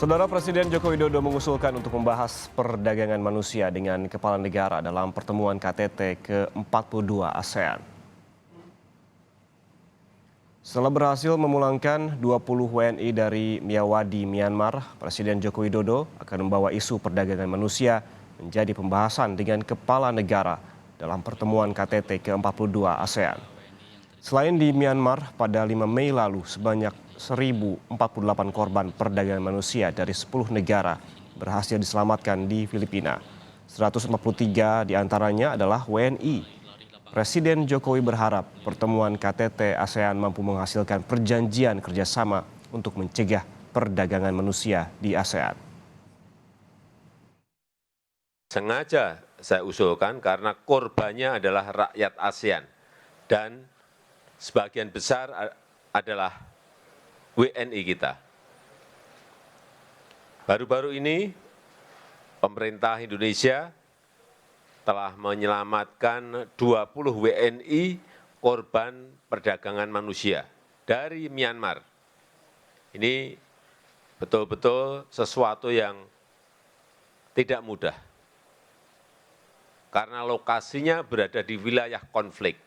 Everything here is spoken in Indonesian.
Saudara Presiden Joko Widodo mengusulkan untuk membahas perdagangan manusia dengan kepala negara dalam pertemuan KTT ke-42 ASEAN. Setelah berhasil memulangkan 20 WNI dari Myanmar, Myanmar, Presiden Joko Widodo akan membawa isu perdagangan manusia menjadi pembahasan dengan kepala negara dalam pertemuan KTT ke-42 ASEAN. Selain di Myanmar, pada 5 Mei lalu sebanyak 1.048 korban perdagangan manusia dari 10 negara berhasil diselamatkan di Filipina. 143 diantaranya adalah WNI. Presiden Jokowi berharap pertemuan KTT ASEAN mampu menghasilkan perjanjian kerjasama untuk mencegah perdagangan manusia di ASEAN. Sengaja saya usulkan karena korbannya adalah rakyat ASEAN dan sebagian besar adalah WNI kita. Baru-baru ini pemerintah Indonesia telah menyelamatkan 20 WNI korban perdagangan manusia dari Myanmar. Ini betul-betul sesuatu yang tidak mudah, karena lokasinya berada di wilayah konflik.